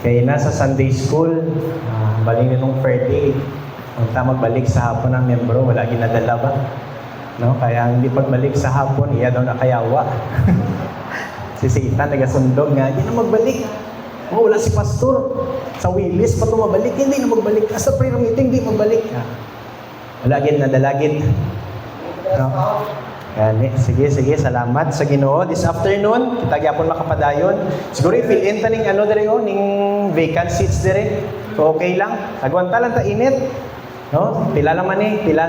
Kaya nasa Sunday school, bali nung Friday, ang magbalik sa hapon ng membro, wala ginadala ba? No? Kaya hindi pagbalik sa hapon, iya daw nakayawa. Si Satan nagasundog nga, hindi na magbalik. Oh, wala si pastor. Sa Willis, pa mabalik, hindi na magbalik. Sa prayer meeting, hindi magbalik. Wala ginadalagin. No? Yan, sige, salamat sa Ginoo. This afternoon, kita gyapon makapadayon. Siguro i-fill in taning ning vacant seats dire. So okay lang. Agwanta lang ta init. No? Pila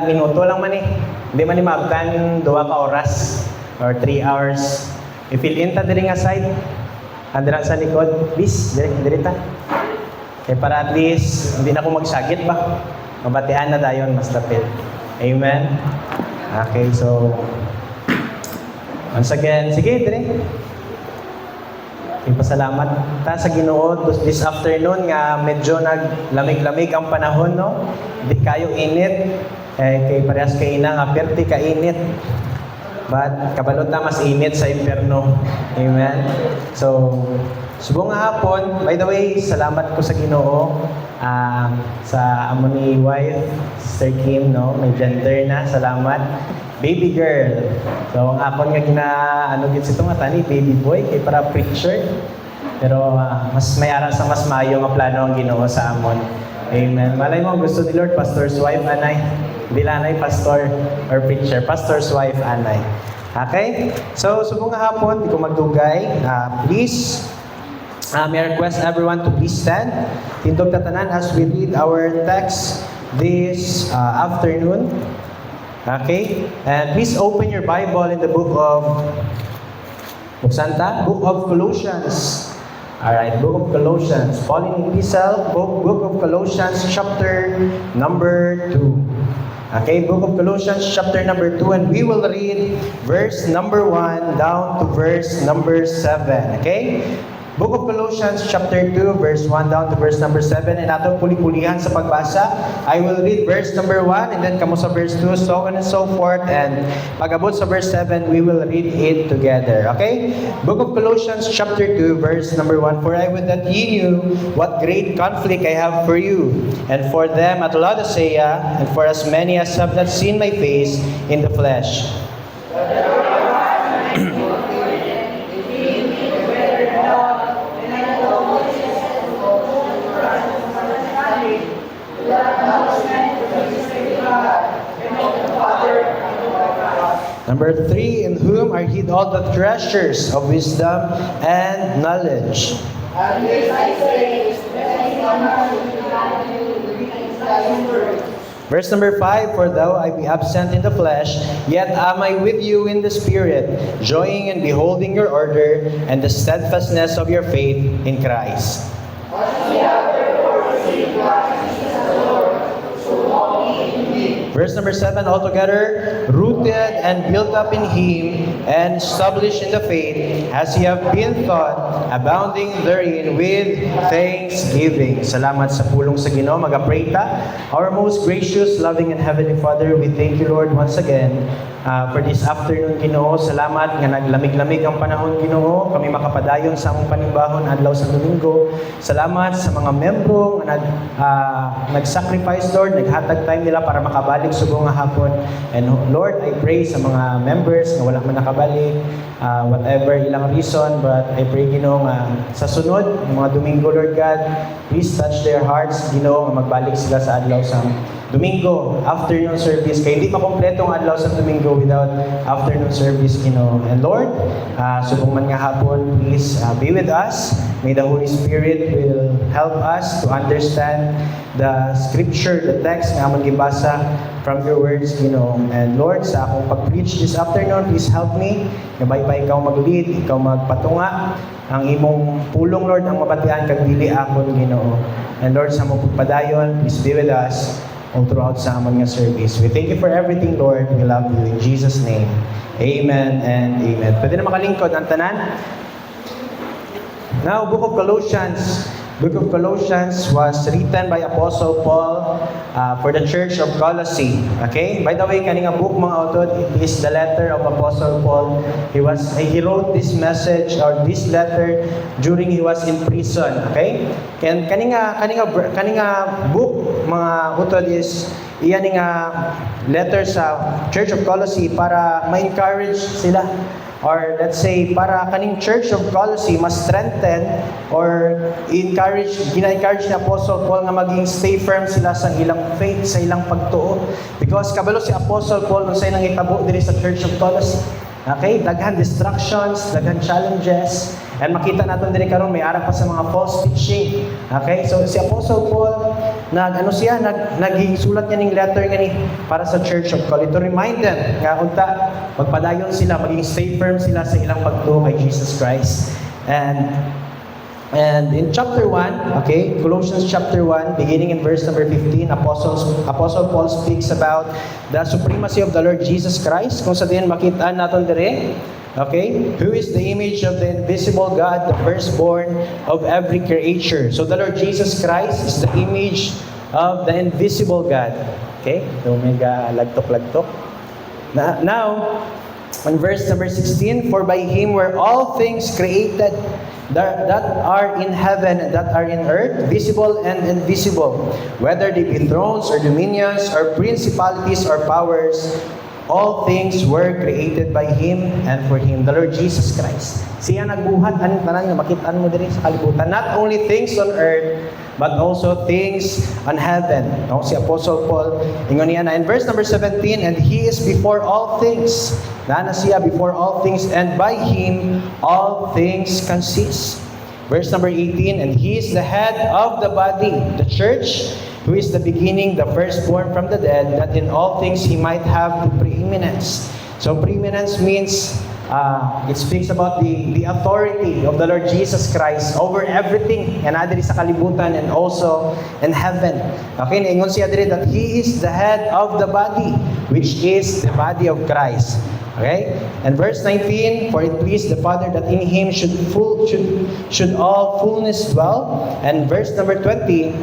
minuto lang man eh. Hindi man ni maabtan 2 ka oras or 3 hours. I-fill in ta dire nga side. Andra sa likod, please, dire ta. Para at least hindi na ako magsagit ba. Mabatian na dayon mas tapil. Amen. Okay, so once again, sige, dire. Ipasalamat ta sa Ginoo this afternoon nga medyo naglamig-lamig ang panahon, no? Di kayo init. Kay parehas kay ina nga perti ka init. But kabalot na mas init sa impyerno. Amen. So, subong nga hapon, by the way, salamat ko sa Ginoo sa amo ni wife, Sister Kim, no? May gender na, salamat. Baby girl. So, ang akon nga gid sito nga tani, baby boy, kay para preacher. Pero mas may aral sa mas maayo nga plano ang Ginoo sa amon. Amen. Malay mo gusto ni Lord, pastor's wife, anay. Bilanay, pastor or preacher. Pastor's wife, anay. Okay? So, subong nga hapon, di ko magdugay. Please, may I request everyone to please stand. Tindog tatanan as we read our text this afternoon. Okay? And please open your Bible in the book of Colossians. Alright, book of Colossians. Pauline Epistle, book of Colossians, chapter number 2. Okay, book of Colossians, chapter number 2, and we will read verse number 1 down to verse number 7. Okay? Book of Colossians chapter 2, verse 1 down to verse number 7. And atong puli-pulihan sa pagbasa. I will read verse number 1 and then kamo sa verse 2, so on and so forth. And pag-abot sa verse 7, we will read it together. Okay? Book of Colossians chapter 2, verse number 1. For I would that ye knew what great conflict I have for you, and for them at Laodicea, and for as many as have not seen my face in the flesh. Number 3, in whom are hid all the treasures of wisdom and knowledge. And this I say, that anyone Verse number 5, for though I be absent in the flesh, yet am I with you in the spirit, joying and beholding your order and the steadfastness of your faith in Christ. Verse number 7, altogether rooted and built up in Him and established in the faith, as ye have been taught, abounding therein with thanksgiving. Salamat sa pulong sa Ginoo. Mag-pray ta. Our most gracious, loving, and heavenly Father, we thank you, Lord, once again for this afternoon, Ginoo. Salamat nga naglamig-lamig ang panahon, Ginoo. Kami makapadayon sa among panimbahon adlaw sa Domingo. Salamat sa mga membro nga nag-sacrifice, Lord, naghatag time nila para makabalik subong nga hapon. And Lord, I pray sa mga members nga wala man nakabalik, whatever ilang reason, but I pray, Ginoo, nga sa sunod, mga Domingo, Lord God, please touch their hearts, Ginoo, nga magbalik sila sa adlaw sa Domingo, afternoon service. Kaya hindi makompleto ang adlaw sa Domingo without afternoon service, Ginoo. And Lord, subong man nga hapon, please be with us. May the Holy Spirit will help us to understand the scripture, the text nga amon gibasa from your words, Ginoo. And Lord, sa akong pag-preach this afternoon, please help me. Gabay pa ikaw mag-lead, ikaw magpatunga. Ang imong pulong, Lord, ang mabatian kag dili akon, Ginoo. And Lord, sa mong pagpadayon, please be with us all throughout sa amon nga service. We thank you for everything, Lord. We love you. In Jesus' name, amen and amen. Pwede na makalingkod ang tanan. Now, book of Colossians, Book of Colossians was written by Apostle Paul for the Church of Colossae. Okay? By the way, kaning book mga author, it is the letter of Apostle Paul. He wrote this message or this letter during he was in prison. Okay? And kaninga book mga author is iyan nga letter sa Church of Colossae para ma-encourage sila. Or let's say, para kaning Church of Colossae mas strengthen or gina-encourage ni Apostle Paul nga maging stay firm sila sa ilang faith, sa ilang pagtuo. Because kabalo si Apostle Paul nung sa ilang itabo diri sa Church of Colossae. Okay? Daghan distractions, daghan challenges. And makita natin diri karon may ara pa sa mga false teaching. Okay? So si Apostle Paul nagsulat niya ning letter gani para sa Church of Colossae to remind them nga unta magpadayon sila, maging stay firm sila sa ilang pagtuo kay Jesus Christ. And in chapter 1, okay, Colossians chapter 1, beginning in verse number 15, Apostle Paul speaks about the supremacy of the Lord Jesus Christ. Kung sa diyan makita natin dire, okay, who is the image of the invisible God, the firstborn of every creature. So the Lord Jesus Christ is the image of the invisible God. Okay, so mega lagtok-lagtok. Now, on verse number 16, for by Him were all things created that are in heaven and that are in earth, visible and invisible, whether they be thrones or dominions or principalities or powers. All things were created by Him and for Him, the Lord Jesus Christ. Siya nagbuhat, anong tanan nga makitaan mo diri sa kalibutan. Not only things on earth, but also things on heaven. No? Si Apostle Paul, ingon niya na in verse number 17, and He is before all things. Na siya before all things, and by Him all things consist. Verse number 18, and He is the head of the body, the church, who is the beginning, the firstborn from the dead, that in all things He might have the preeminence. So preeminence means it speaks about the authority of the Lord Jesus Christ over everything and adiri sa kalibutan and also in heaven. Okay, naingon siya diri that He is the head of the body, which is the body of Christ. Okay? And verse 19, for it pleased the Father that in Him should all fullness dwell. And verse number 20,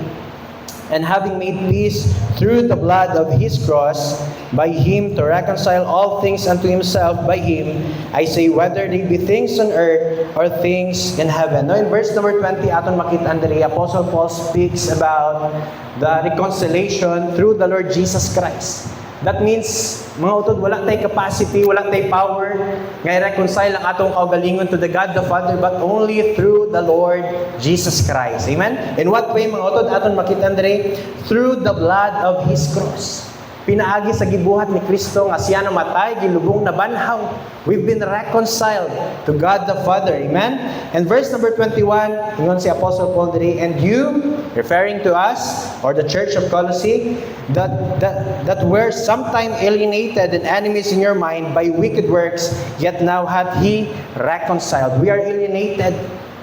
and having made peace through the blood of His cross, by Him to reconcile all things unto Himself, by Him, I say, whether they be things on earth or things in heaven. Now in verse number 20, aton makita diri, Apostle Paul speaks about the reconciliation through the Lord Jesus Christ. That means, mga utod, wala tay capacity, wala tay power, nga i-reconcile ang atong kaugalingon to the God the Father, but only through the Lord Jesus Christ. Amen? In what way, mga utod, aton makita diri? Through the blood of His cross. Pinaagi sa gibuhat ni Kristo nga siya namatay, gilubong na banhaw. We've been reconciled to God the Father. Amen? And verse number 21, ingon si Apostle Paul diri, and you, referring to us, or the Church of Colossae, that were sometime alienated and enemies in your mind by wicked works, yet now hath He reconciled. We are alienated.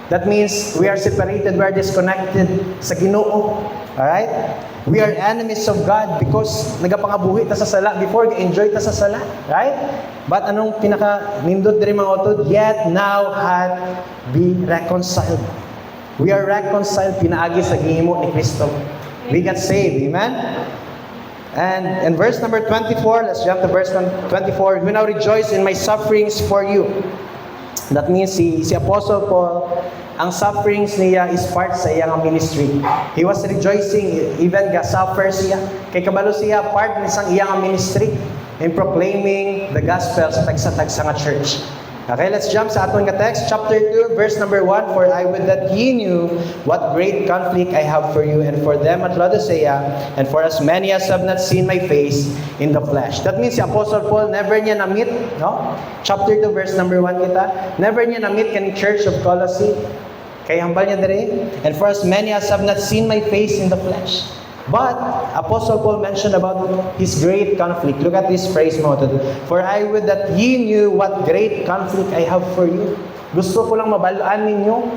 That means we are separated, we are disconnected sa Ginoo. Alright? We are enemies of God because nagapangabuhi ta sa sala before, enjoy ta sa sala. Right? But anong pinaka-nindot diri mga utod? Yet now hath be reconciled. We are reconciled, pinaagi sa gihimo ni Kristo. We got saved. Amen? And in verse number 24, let's jump to verse 24. Who now rejoice in my sufferings for you. That means si Apostle Paul, ang sufferings niya is part sa iyang ministry. He was rejoicing, even ga-suffer siya. Kay kabalo siya, part ng isang iyang ministry in proclaiming the gospel sa tagsa-tagsa nga church. Okay, let's jump sa aton nga text, chapter 2, verse number 1. For I would that ye knew what great conflict I have for you and for them at Laodicea, and for as many as have not seen my face in the flesh. That means si Apostle Paul never niya na-meet, no? Chapter 2, verse number 1 kita. Never niya na-meet kani Church of Colossae. Kaya hambal niya dire, and for as many as have not seen my face in the flesh. But Apostle Paul mentioned about his great conflict. Look at this phrase mo. For I would that ye knew what great conflict I have for you. Gusto ko lang mabalaan ninyo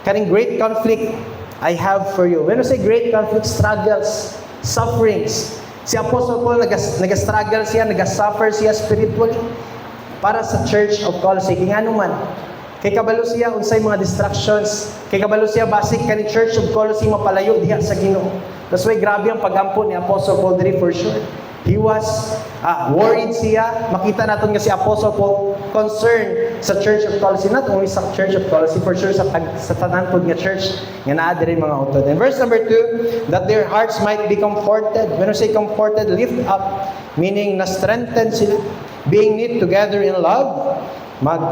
kaning great conflict I have for you. When I say great conflict, struggles, sufferings. Si Apostle Paul nag-struggle siya, nag-suffer siya spiritually para sa Church of Colossae. Kaya naman, Kay kabalo siya unsay mga distractions. Kay kabalo siya basic kani Church of Colossae mapalayo diha sa Ginoo. That's why grabe ang pag-ampo ni Apostle Paul diri for sure. He was worried siya. Makita natin nga si Apostle Paul concerned sa Church of Colossae, not only sa Church of Colossae, for sure sa tanan pod nga church nga naa diri mga utod. And verse number 2, that their hearts might be comforted. When we say comforted, lift up, meaning na-strengthen sila, being knit together in love,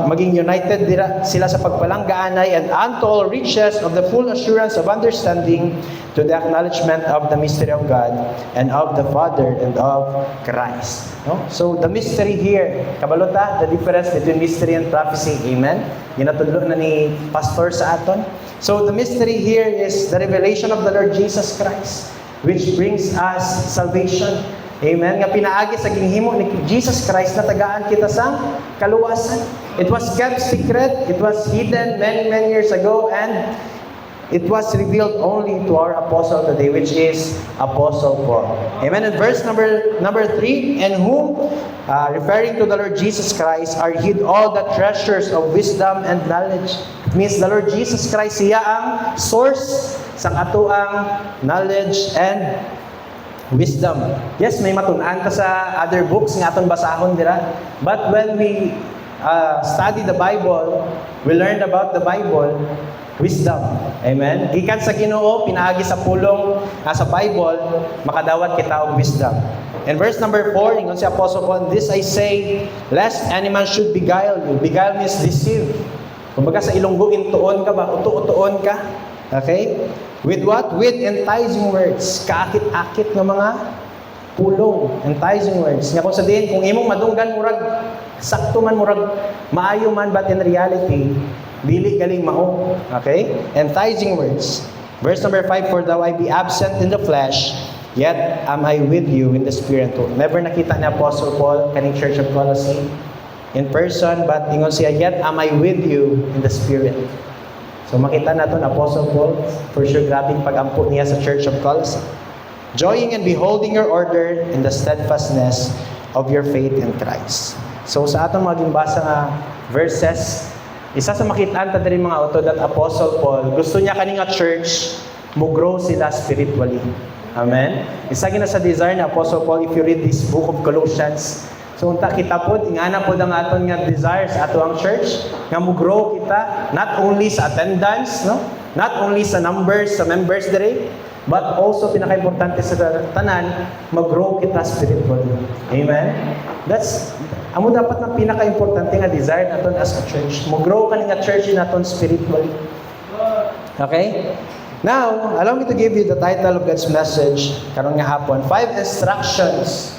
maging united sila sa pagpalanggaanay, and unto all riches of the full assurance of understanding, to the acknowledgement of the mystery of God and of the Father and of Christ. No? So the mystery here, kabalota, the difference between mystery and prophecy. Amen? Ginatudlo na ni Pastor sa aton. So the mystery here is the revelation of the Lord Jesus Christ, which brings us salvation. Amen. Nga pinaagi sa ginhimo ni Jesus Christ na tagaan kita sa kaluwasan. It was kept secret. It was hidden many years ago, and it was revealed only to our apostle today, which is Apostle Paul. Amen. And verse number 3, in whom, referring to the Lord Jesus Christ, are hid all the treasures of wisdom and knowledge. It means the Lord Jesus Christ, siya ang source sa atuang knowledge and wisdom. Yes, may matun-an ka sa other books nga aton basahon dira. But when we study the Bible, we learned about the Bible, wisdom. Amen. Gikan sa Ginoo, pinaagi sa pulong sa Bible, makadawat kita og wisdom. In verse number 4, ingon si Apostle Paul, this I say, lest any man should beguile you. Beguile means deceive. Kumbaga sa Ilonggo, intuon ka ba? Uto-utoon ka. Okay? With what? With enticing words. Kaakit-akit ng mga pulong. Enticing words. Nga kung sabihin, kung imong madunggan murag, sakto man murag, maayo man, but in reality, dili galing mao. Okay? Enticing words. Verse number 5, for though I be absent in the flesh, yet am I with you in the spirit. Never nakita ni Apostle Paul kaning Church of Colossae in person, but ingon siya, yet am I with you in the spirit. So makita natin Apostle Paul, for sure grabing pag-ampo niya sa Church of Colossae. Joying and beholding your order in the steadfastness of your faith in Christ. So sa atong maging basa nga verses, isa sa makitaan ta diri mga auto that Apostle Paul, gusto niya kaninga church, mo-grow sila spiritually. Amen? Isa gina sa desire ni Apostle Paul, if you read this book of Colossians, so unta kita pod, ingana pod ang aton nga desire sa ato ang church, nga mo-grow kita, not only sa attendance, no? Not only sa numbers, sa members diri, but also pinaka-importante sa tanan, mag-grow kita spiritually. Amen? That's, amo dapat na pinaka-importante nga desire naton as a church. Mag-grow ka nga church naton spiritually. Okay? Now, allow me to give you the title of God's message karong nga hapon, 5 instructions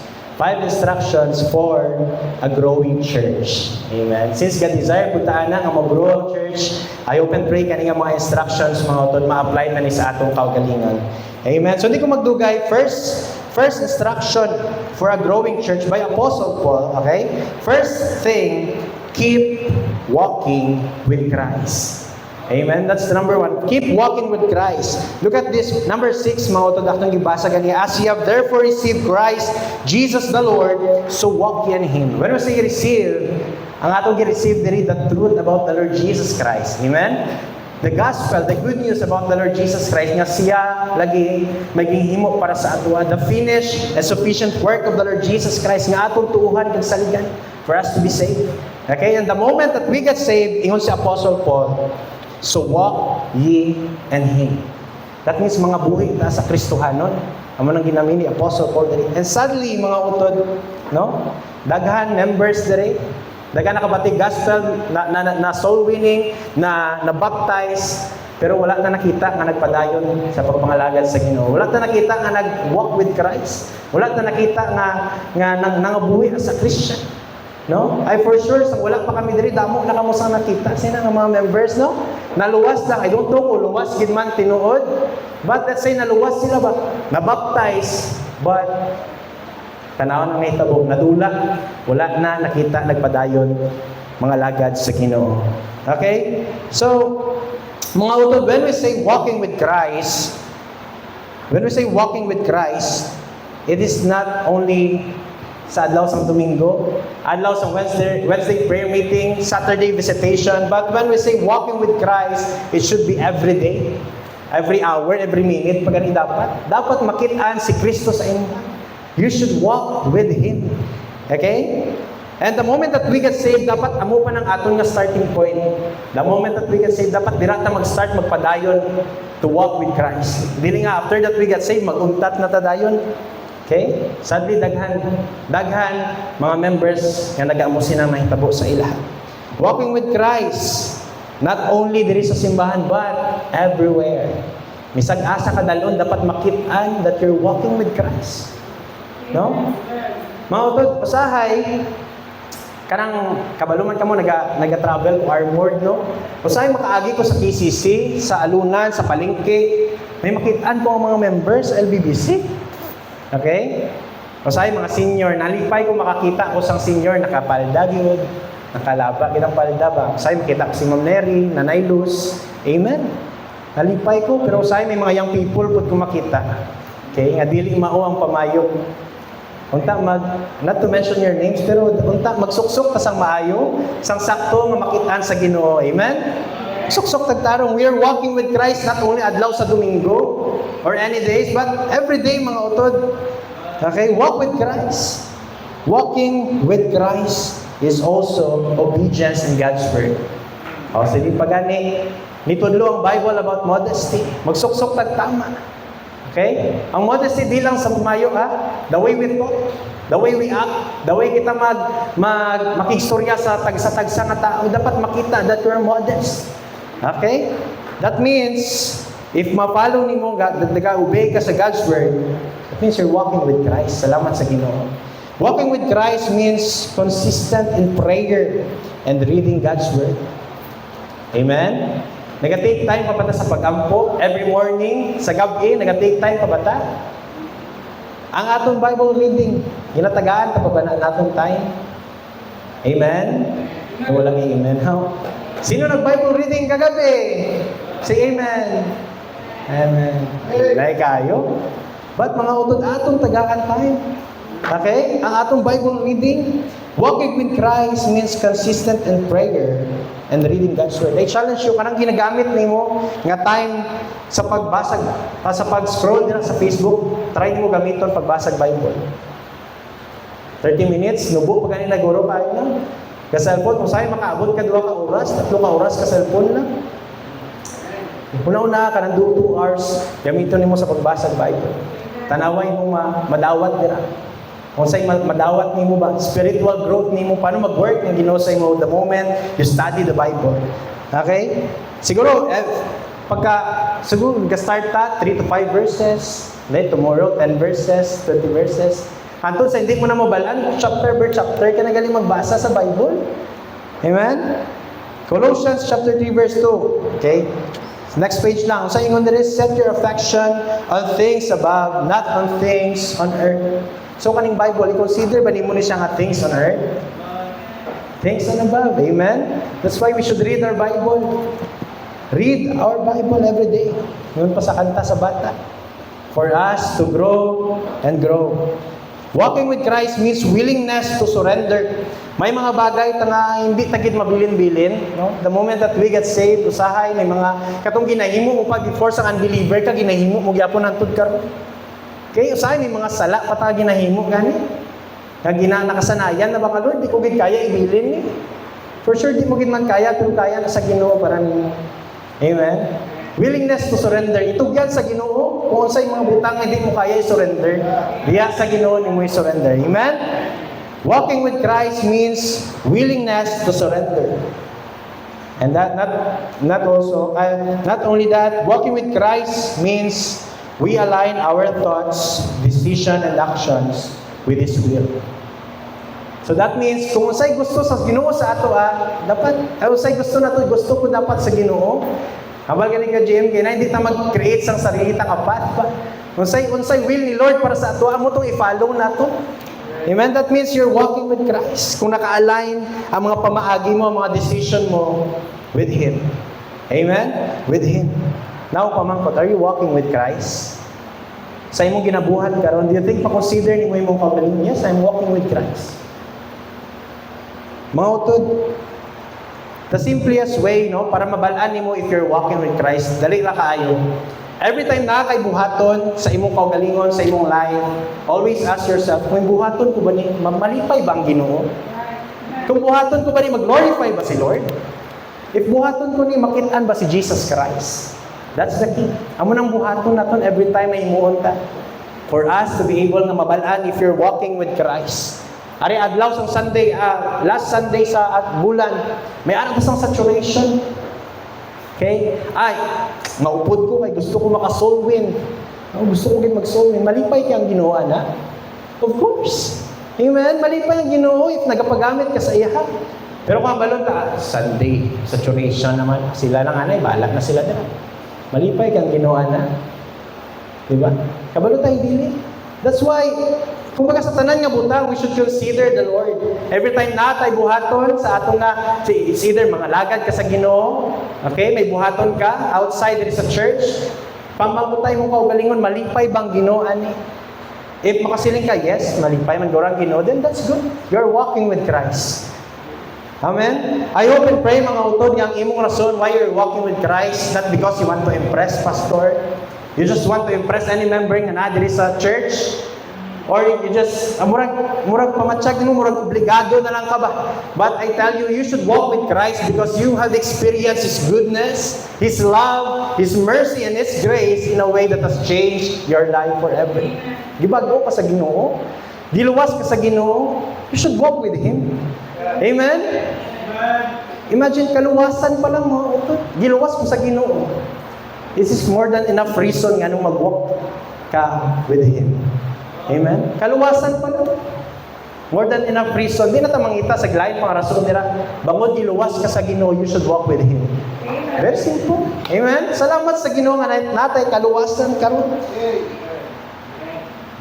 for a growing church. Amen. Since God desire puntaan na nga mag-grow ang church, I hope and pray kani nga mga instructions mga utod ma-apply na ni sa atong kaugalingon. Amen. So hindi ko magdugay. First instruction for a growing church by Apostle Paul, okay? First thing, keep walking with Christ. Amen. That's the number 1. Keep walking with Christ. Look at this. Number 6, mga utod akong gibasa gani. As ye have therefore received Christ, Jesus the Lord, so walk ye in Him. When we say receive, ang atong gi-receive diri the truth about the Lord Jesus Christ. Amen. The gospel, the good news about the Lord Jesus Christ, nga siya lagi maghihimo para sa ato. The finished and sufficient work of the Lord Jesus Christ nga atong tuuhan kag saligan for us to be saved. Okay? And the moment that we get saved, ingon si Apostle Paul, so walk ye in Him. That means mga buhi na sa Kristohanon. Amo nang ginamini Apostle Paul diri. And sadly mga utod, no? Daghan members diri. Daghan nakabatig gospel na soul winning, na baptize, pero wala na nakita nga nagpadayon sa pagpangalagad sa Ginoo. Wala na nakita nga nag-walk with Christ. Wala na nakita nga nangabuhi sa Christian. No? Ay for sure, sa wala pa kami diri, damo na kamo sang nakita. Sino nga mga members, no? Naluwas lang. I don't know kung luwas gid man tinuod. But let's say naluwas sila ba? Nabaptize. But tanaw na may tabog, nadula. Wala na nakita, nagpadayon mga lagad sa Ginoo. Okay? So, mga utod, when we say walking with Christ, it is not only sa adlaw sang Domingo, adlaw sang Wednesday prayer meeting, Saturday visitation. But when we say walking with Christ, it should be every day, every hour, every minute. Pagani dapat makitaan si Kristo sa inyo. You should walk with Him. Okay? And the moment that we get saved, dapat amo pa ng aton nga starting point. The moment that we get saved, dapat dirata mag-start magpadayon to walk with Christ. Dili nga after that we get saved, maguntat na ta dayon. Okay? Sadly, daghan mga members nga nag-amo sinang nahitabo sa ilaha. Walking with Christ, not only diri sa simbahan, but everywhere. Misag asa ka dalon, dapat makitaan that you're walking with Christ. No? Mga utod, usahay, kanang kabaluman ka mo, naga-travel to Armored, no? Usahay makaagi ko sa KCC, sa Alunan, sa Palengke, may makitaan ko ang mga members sa LBBC. Okay? Usahay mga senior, nalipay ko makakita ko sang senior, nakapalda gyud, nakalaba ginang palda ba. Usahay makita ko si Ma'am Neri, Nanay Luz. Amen. Nalipay ko, pero usahay may mga young people pud ko makita. Okay, nga dili mao ang pamayo. Unta not to mention your names, pero unta magsuksok ta sang maayo, sang sakto nga makitaan sa Ginoo. Amen. Suksok tagtarong, we are walking with Christ not only adlaw sa Domingo or any days, but every day mga utod. Okay, walk with Christ. Walking with Christ is also obedience in God's word. O, sige pagani, nitudlo ang Bible about modesty. Magsuksok tagtama. Okay? Ang modesty di lang sa pumayo the way we talk, the way we act, the way kita makigstorya sa tagsa-tagsa nga tao, dapat makita that you're modest. Okay? That means, if ma-follow nimo God, that nag-obey ka sa God's word, that means you're walking with Christ. Salamat sa Ginoo. Walking with Christ means consistent in prayer and reading God's word. Amen? Nag-take time pa bata sa pag-ampo every morning, sa gabi, nag-take time pa bata. Ang atong Bible reading, ginatagaan pa ba na atong time? Amen? Walang amen. How? Sino nag-Bible reading kagabi? Say amen. Amen. Dahil kayo. But mga utod atong tagaan time. Okay? Ang atong Bible reading, walking with Christ means consistent in prayer and reading God's word. I challenge you, kanang ginagamit nimo nga time sa pagbasag, sa pag-scroll nila sa Facebook, try mo gamiton pagbasag Bible. 30 minutes, nubo pa ganina guro kayo na. Ka cellphone, kung sa'yo makaabot ka 2 ka oras, 3 ka oras ka cellphone lang. Una-una ka ng 2 hours, gamitin mo sa pagbasag Bible. Tanaway mo madawat dira. Kung sa'yo madawat mo ba, spiritual growth mo, paano mag-work yung ginosay mo the moment you study the Bible. Okay? Siguro, siguro, start ta, 3 to 5 verses, then tomorrow, 10 verses, 20 verses. Antun sa hindi mo na mabalaan, chapter by chapter ka na galing magbasa sa Bible. Amen? Colossians chapter 3 verse 2. Okay? Next page lang. Sa ingon diri, set your affection on things above, not on things on earth. So kaning Bible, i-consider ba nimo ni siya nga things on earth? Things on above. Amen? That's why we should read our Bible. Read our Bible every day. Yun pa sa kanta sa bata. For us to grow and grow. Walking with Christ means willingness to surrender. May mga bagay nga hindi tagid mabilin-bilin, no? The moment that we get saved, usahay may mga katong ginahimo mo pa before sa unbeliever ka, ginahimo mo gyapon antud karon. Okay, usahay may mga sala pa ta ginahimo gani. Kag nakasanayan na baka Lord, di ko gid kaya ibilin ni. For sure di mo gid man kaya, pero kaya na sa Ginoo para nimo. Amen. Willingness to surrender. Itugyan sa Ginoo, kung unsay mga butang hindi mo kaya i-surrender, diya sa Ginoo nimo i-surrender. Amen? Walking with Christ means willingness to surrender. And that not only that, walking with Christ means we align our thoughts, decision and actions with His will. So that means kung unsay gusto sa Ginoo sa ato dapat unsay gusto nato, gusto ko dapat sa Ginoo. Habal galing ka GM kay na hindi ta mag-create sang sarili ta kapat ba. Unsay will ni Lord para sa ato, amo tong i-follow nato. Amen. That means you're walking with Christ. Kung naka-align ang mga pamaagi mo, ang mga decision mo with Him. Amen. With Him. Now, pamangkot, are you walking with Christ? sa imong ginabuhat karon? Do you think pa-consider ni mo imong kaugalingon? Yes, I'm walking with Christ. Mga utod, the simplest way, no, para mabalaan nimo if you're walking with Christ, dali ra kaayo. Every time na kay buhaton sa imong kaugalingon, sa imong life, always ask yourself, kung buhaton ko ba ni malipay ba ang Ginoo? Kung buhaton ko ba ni mag-glorify ba si Lord? If buhaton ko ni makit-an ba si Jesus Christ? That's the key. Amo nang buhaton naton every time may himuon ta. For us to be able na mabalaan if you're walking with Christ. Ari adlaw sa Sunday, last Sunday sa bulan, may araw ka sang saturation. Okay? Ay, maupod ko kay gusto ko maka-soul win. Gusto ko din mag-soul win. Malipay kay ang Ginoo na? Of course. Amen? Malipay ang Ginoo if nagapagamit ka sa iya. Pero kung balon ka, Sunday, saturation naman. Sila lang anay, bahala na sila nila. Malipay kang Ginoo na. Diba? Kabalo tayo dili. That's why, kung baga sa tanan nga butang, we should consider the Lord. Every time na tayo buhaton sa atong nga, it's either mga lagad ka sa Ginoo, okay, may buhaton ka, outside there is a church, pambangutay mo kaugalingon, malipay bang Ginoo ani? If makasiling ka, yes, malipay man gorang Ginoo, then that's good. You're walking with Christ. Amen? I hope and pray mga utod nga ang imong rason why you're walking with Christ, not because you want to impress pastor, you just want to impress any member nga na diri sa church, or you just, murag pamatsyag mo, murag obligado na lang ka ba? But I tell you, you should walk with Christ because you have experienced His goodness, His love, His mercy, and His grace in a way that has changed your life forever. Gibago ka sa Ginoo, giluwas ka sa Ginoo, you should walk with Him. Amen? Imagine, kaluwasan pa lang mo, giluwas mo sa Ginoo. This is more than enough reason nga nung mag-walk ka with Him. Amen? Kaluwasan pa lang. More than enough reason. Di na ta mangita sa lain mga rason nila. Bangod iluwas ka sa Ginoo, you should walk with Him. Very simple. Amen? Salamat sa Ginoo nga natay kaluwasan karon.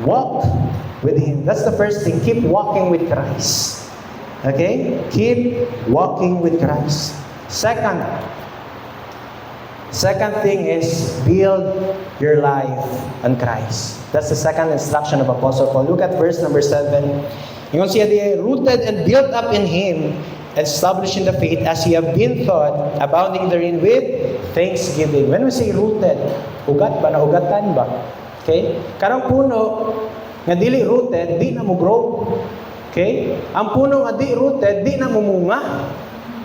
Walk with Him. That's the first thing. Keep walking with Christ. Okay? Keep walking with Christ. Second thing is build your life on Christ. That's the second instruction of Apostle Paul. Look at verse number 7. Ingon siya di, rooted and built up in Him, established in the faith as ye have been taught, abounding therein with thanksgiving. When we say rooted, ugat ba? Naugatan ba? Okay? Karang puno, nga dili rooted, di na mo grow. Okay? Ang puno nga di rooted, di na mo munga.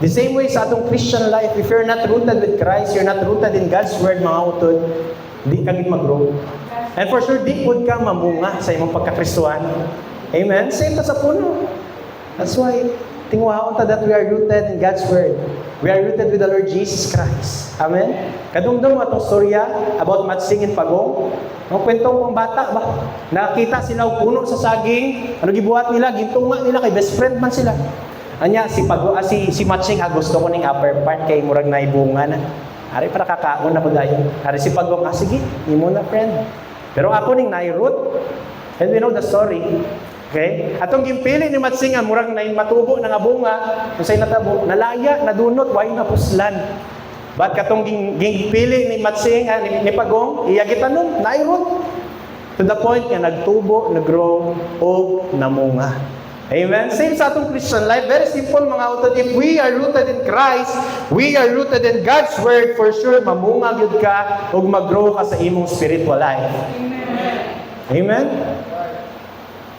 The same way sa atong Christian life, if you're not rooted with Christ, you're not rooted in God's Word, mga utod, di ka gid mag-grow. And for sure, di pud ka mamunga sa imong pagkakristuhan. Amen? Same ta sa puno. That's why, tingwaon ta that we are rooted in God's Word. We are rooted with the Lord Jesus Christ. Amen? Kadungdong atong storya about matsing in pagong. Ang kwentong pang bata ba? Nakita sila og puno sa saging. Ano gibuhat nila? Gintunga nila kay best friend man sila. Anya si Matching gusto ko ning upper part kay murag naibunga na. Ari para kakaon na padayon. Ari si Pagong sige, imo na friend. Pero ako ning nai-root. And we know the story. Okay? Atong gimpili ni Matching murag na matubo na nga bunga, unsay natabo, nalaya, nadunot, way na puslan. But katong gimpili ni Matching ni Pagong, iya gitanom, nai-root. To the point nga nagtubo, naggrow og namunga. Amen? Same sa atong Christian life. Very simple mga utod. If we are rooted in Christ, we are rooted in God's Word, for sure, mamungag yun ka o mag-grow ka sa imong spiritual life. Amen? Amen?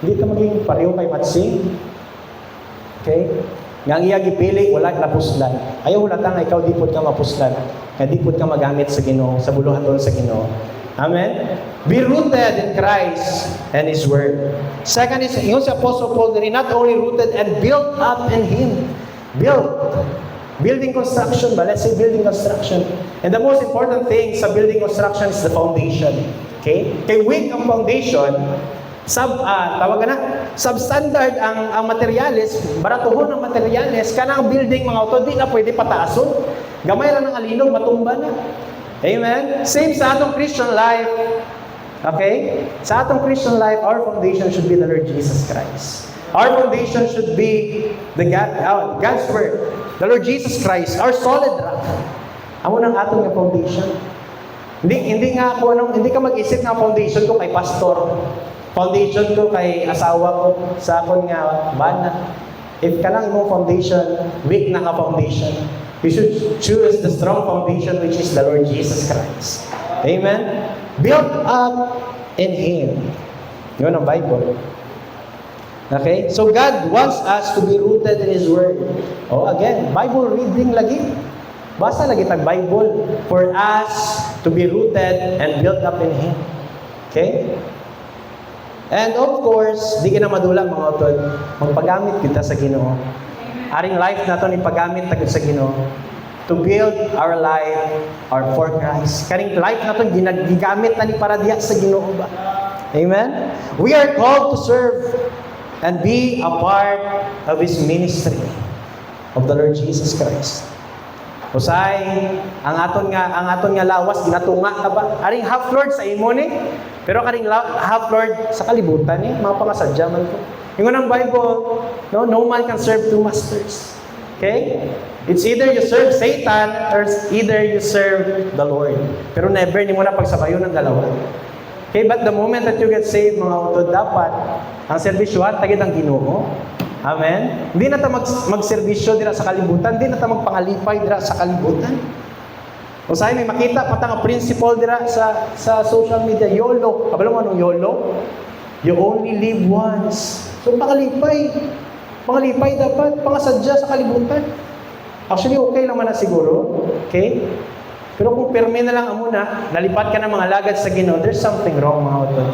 Hindi ka maging pareho kay Matching. Okay? Nga iya gipili, wala napuslan. Ayaw hulatang ikaw di pod ka mapuslan. Nga di pod ka magamit sa Ginoo, sa buluhaton sa Ginoo. Amen? Be rooted in Christ and His Word. Second is, yung si Apostle Paul, they're not only rooted and built up in Him. Building construction ba? Let's say building construction. And the most important thing sa building construction is the foundation. Okay? Kay weak ang foundation, substandard ang materials, baratuhon ang materials, kanang building mga auto, di na pwede pataason. Gamay lang ng alinog, matumba na. Amen? Same sa atong Christian life. Okay? Sa atong Christian life, our foundation should be the Lord Jesus Christ. Our foundation should be God's Word. The Lord Jesus Christ, our solid rock. Amo nang atong foundation. Hindi nga ako hindi ka mag-isip ng foundation ko kay pastor. Foundation ko kay asawa ko sa akon nga bana. If ka lang imong foundation, weak na ka foundation. You should choose the strong foundation which is the Lord Jesus Christ. Amen? Build up in Him. Yun ang Bible. Okay? So God wants us to be rooted in His Word. Oh, again, Bible reading lagi. Basta lagi tag Bible for us to be rooted and built up in Him. Okay? And of course, di ka na madula mga utod, magpagamit kita sa Ginoo. Aring life na to ni paggamit tagid sa Ginoo to build our life or for Christ. Karing life na to ginagamit na ni para diya sa Ginoo ba? Amen? We are called to serve and be a part of His ministry of the Lord Jesus Christ. Usay, ang aton nga lawas ginatunga na ba? Aring half lord sa imo ni, pero karing half lord sa kalibutan ni, mga pangasadya man ko. Ingon ang Bible, no man can serve two masters. Okay? It's either you serve Satan or either you serve the Lord. Pero never ni mo na pagsabayon ng dalawa. Okay, but the moment that you get saved, mga utod, dapat ang serbisyohan tagid ang Ginoo. Amen? Hindi na ta magserbisyo dira sa kalibutan, hindi na ta magpangalipay dira sa kalibutan. Usahay may makita pa nga principle dira sa social media, YOLO. Kabalo mo anong YOLO? You only live once. So pangalipay dapat, pangasadya sa kalibutan. Actually, okay lang man na siguro. Okay? Pero kung perme na lang muna, nalipat ka ng mga lagad sa Ginoo, there's something wrong, mga utod.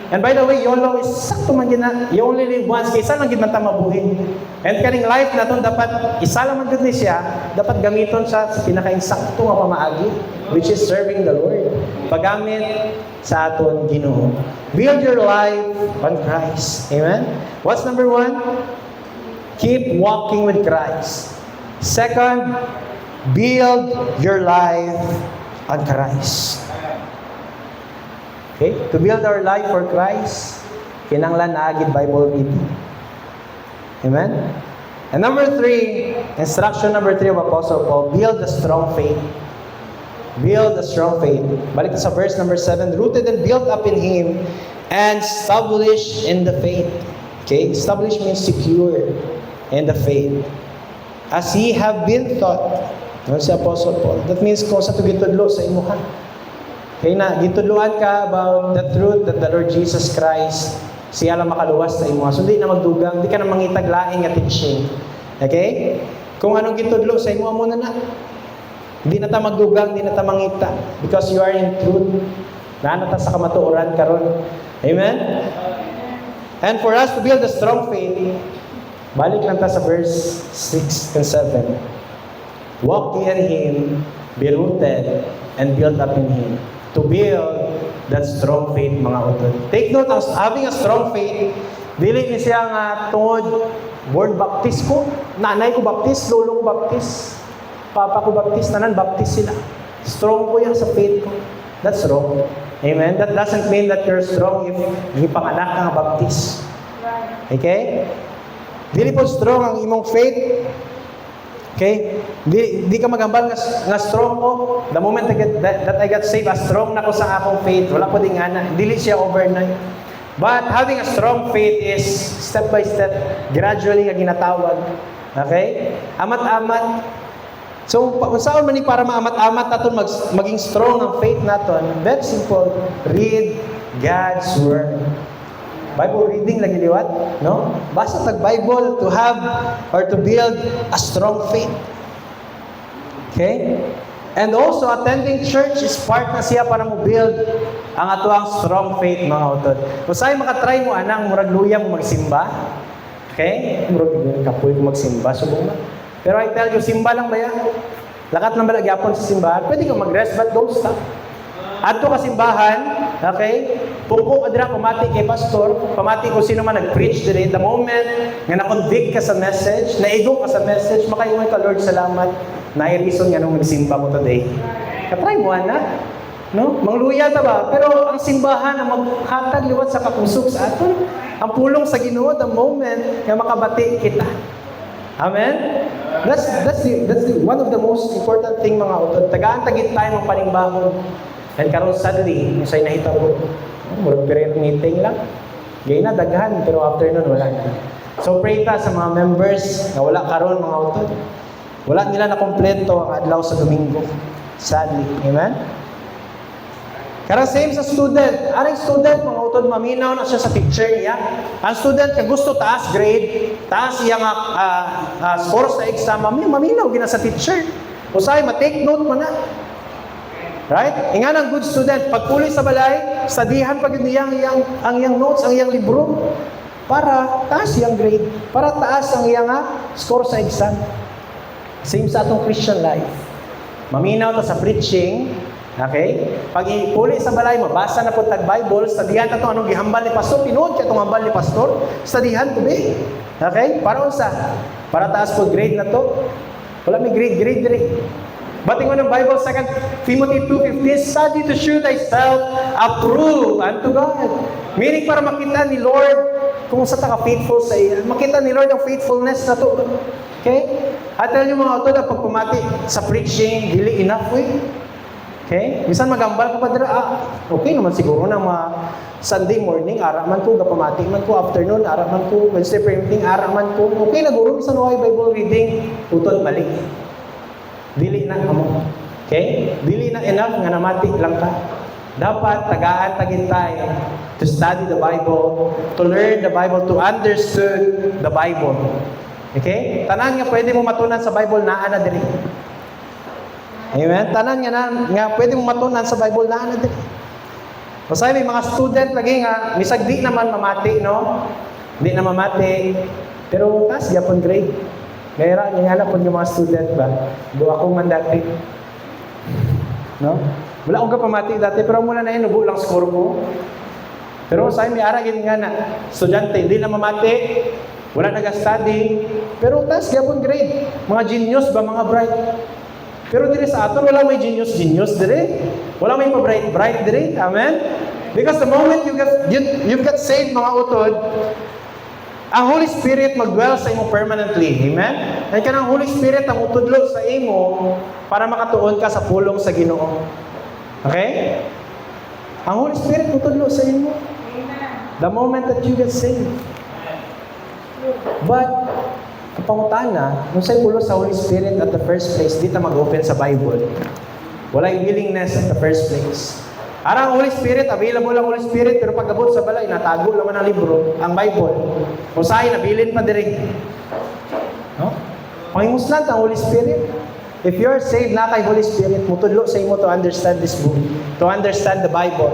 And by the way, YOLO is sakto man gina. You only live once. Kaysa lang gid man ta mabuhi. And kaning life na ton dapat isa lang man gid ni siya, dapat gamiton sa pinaka-insakto nga pamaagi, which is serving the Lord. Paggamit sa aton Ginoo. Build your life on Christ. Amen? What's number 1? Keep walking with Christ. Second, build your life on Christ. Okay? To build our life for Christ, kinanglan na agad Bible reading. Amen? And number 3, instruction number 3 of Apostle Paul, build a strong faith. Build a strong faith. Balik sa verse number 7, rooted and built up in Him and established in the faith. Okay? Established means secure in the faith. As ye have been taught. Ano si Apostle Paul? That means kung sa tugitudlo sa imuhan. Kaya na, gitudluan ka about the truth that the Lord Jesus Christ, siya lang makaluwas sa imo. So, di na magdugang, di ka na mangitaglaing at teaching. Okay? Kung anong gitudlo sa imo, muna na. Di na ta magdugang, di na ta mangita. Because you are in truth. Naanata sa kamatuoran karon. Amen? And for us to build a strong faith, balik lang ta sa verse 6 and 7. Walk ye in Him, be rooted, and build up in Him. To build that strong faith, mga utod. Take note, having a strong faith, dili ni siya nga tungod, born baptist ko, nanay ko baptist, lolo ko baptist, papa ko baptist, tanan baptist sila. Strong ko yan sa faith ko. That's wrong. Amen? That doesn't mean that you're strong if gipanganak ka nga baptist. Okay? Dili po strong ang imong faith. Okay? Di ka magambal nga strong ko. The moment that I got saved, strong na ko sa akong faith. Wala ko din nga na. Dili siya overnight. But having a strong faith is step by step, gradually nga ginatawag. Okay? Amat-amat. So, saan man ni para maamat-amat natin maging strong ang faith natin? Very simple. Read God's Word. Bible reading lagi liwat, no? Basta tag Bible to have or to build a strong faith. Okay? And also attending church is part na siya para mo build ang atuang strong faith, mga utod. Kung sa'yo makatry mo anang murag luya mo magsimba, okay? Murag kapoy mo magsimba, subong na. Pero I tell you, simba lang ba yan? Lakat lang ba nagyapon sa simbahan? Pwede kang mag-rest, but don't stop. Adto ka simbahan, okay? Pupo ka dira, pamati kay pastor, pamati kung sino man nag-preach diri. The moment nga na-convict ka sa message, naigo ka sa message, makaingon ka, Lord, salamat. Na-reason nga nung magsimba mo today. Katry mo, na. No? Mangluya ta ba? Pero ang simbahan ang maghatag liwat sa kakusog sa aton. Ang pulong sa Ginoo, the moment nga makabati kita. Amen? That's the one of the most important thing, mga utod. Tagaan tagit tayo ng panimbahon. And karon sadly, yung sa'yo nahitabo, murag prayer meeting lang. Gay na, daghan, pero after nun, wala na. So pray ta sa mga members na wala karon mga utod. Wala nila na kompleto ang adlaw sa Domingo. Sadly. Amen? Karang same sa student. Aring student, mga utod, maminaw na siya sa teacher niya. Ang student ka gusto taas grade, taas iyang score sa exam, maminaw gina sa teacher. Usay, ma-take note mo na. Right? Ingan ang good student, pagpuli sa balay, studihan pag ang iyang notes, ang iyang libro, para taas iyang grade, para taas ang iyang score sa exam. Same sa atong Christian life. Maminaw ta sa preaching, okay? Pag ipuli sa balay, mabasa na po tag-Bible, studihan ta to anong gihambal ni pastor, tinuod ka itong hambal ni pastor, studihan to be. Okay? Para unsa? Para taas po grade na to. Wala may grade dire. Bating mo ng Bible, 2 Timothy 2:15, study to show thyself approved unto God. Meaning para makita ni Lord kung sa ka-faithful sa iya. Makita ni Lord ang faithfulness na to. Okay? At tell nyo mga auto na pag pumati sa preaching, dili enough Okay? Minsan magambal ka pa dira, okay naman siguro na Sunday morning, araman ko, kapamati man ko, afternoon, araman ko, Wednesday prayer meeting, araman ko. Okay na guro, minsan okay Bible reading, utod mali. Dili na kamo. Okay? Dili na enough nga namati lang ka. Dapat tagaan tagintay to study the Bible, to learn the Bible, to understand the Bible. Okay? Tanan nga pwede mo matunan sa Bible naa na diri. Amen? Tanan nga pwede mo matunan sa Bible naa na diri. Basta may mga student lagi nga misag di naman mamati, no? Di na mamati. Pero taas gyapon grade. Mayroon, ningala po yung mga student ba? Do akong mandati. No? Wala akong kapamati dati, pero mula na yun, nubo lang score mo. Pero sa akin, may aragin nga na, estudyante, hindi na mamati, wala nag-study, pero taas, gapon grade. Mga genius ba, mga bright. Pero dire sa aton, wala may genius dire. Wala may pa-bright dire. Amen? Because the moment you get saved, mga utod, ang Holy Spirit mag-dwell sa imo permanently. Amen? Ay kanang Holy Spirit ang utudlo sa imo para makatuon ka sa pulong sa Ginoo. Okay? Ang Holy Spirit utudlo sa imo. The moment that you get saved. But, kapangutana, nung sa'yo pulo sa Holy Spirit at the first place, di ta mag-open sa Bible. Wala yung willingness at the first place. Arang Holy Spirit, available ang Holy Spirit, pero pag abot sa balay, natago naman ang libro, ang Bible. Usahay, nabilin pa direct. No? Pangimuslan ang Holy Spirit. If you are saved na kay Holy Spirit, mutudlo sa imo to understand this book, to understand the Bible.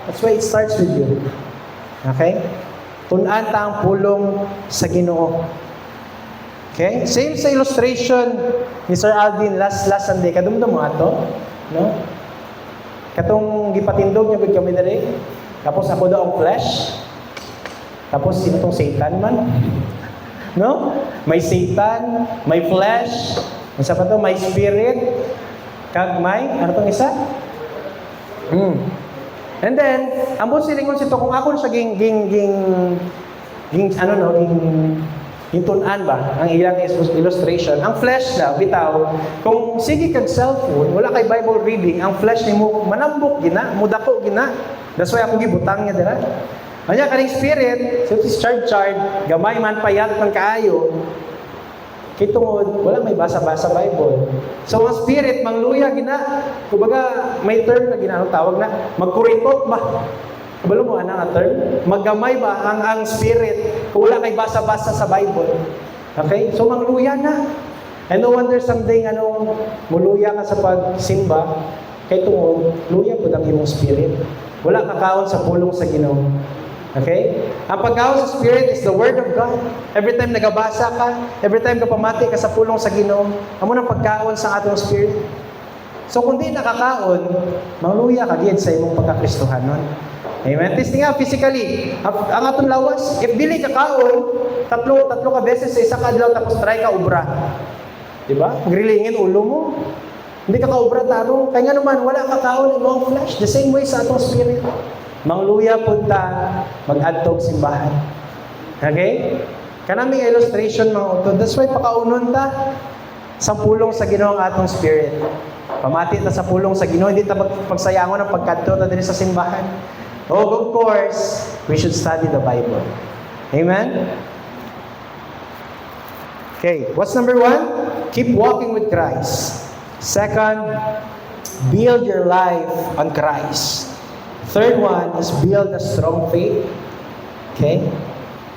That's why it starts with you. Okay? Tunan ta ang pulong sa Ginoo. Okay? Same sa illustration ni Sir Alvin last Sunday. Kadumdum mo ato. No? Katong gipatindog niya gud kami diri. Tapos ako daw ang flesh. Tapos sino tong Satan man? No? May Satan, may flesh, isa pa to, may spirit, kag may ano tong isa? And then, ambot silingon sito kung ako sa ging tun-an ba ang ilang illustration. Ang flesh na bitaw, kung sige kag cellphone, wala kay Bible reading, ang flesh nimo manambok gina, mudako gina. That's why ako gibutang niya dira. Anya kaning spirit, so is charge, gamay man payat man kaayo. Kay tungod, wala may basa-basa Bible. So ang spirit mangluya gina, kumbaga may term na ginanong tawag na magkuritot ba. Kabalo mo ana nga term? Maggamay ba ang spirit kung wala kay basa-basa sa Bible? Okay? So mangluya na. And no wonder someday muluya ka sa pagsimba, kay tungod, luya pud ang imong spirit. Wala kakaon sa pulong sa Ginoo. Okay? Ang pagkaon sa spirit is the word of God. Every time nagabasa ka, every time kapamati ka sa pulong sa Ginoo, amo nang pagkaon sa atong spirit. So kung di nakakaon, mangluya ka gid sa imong pagkakristohanon. Amen. Testing nga physically. Ang atong lawas, if dili ka kaon, tatlo ka beses sa isa ka adlaw tapos try ka ubra. Di ba? Grilingin ulo mo. Hindi ka kaubra tarong. Kaya nga naman, wala ka kaon ng mga flesh. The same way sa atong spirit. Mangluya punta, mag-adtog simbahan. Okay? Kanaming illustration mga utod. That's why pakaunon ta sa pulong sa Ginoo ang atong spirit. Pamati ta sa pulong sa Ginoo, hindi ta pagsayangon ang pagkadto ta diri sa simbahan. Oh, of course, we should study the Bible. Amen? Okay, what's number 1? Keep walking with Christ. Second, build your life on Christ. Third one is build a strong faith. Okay?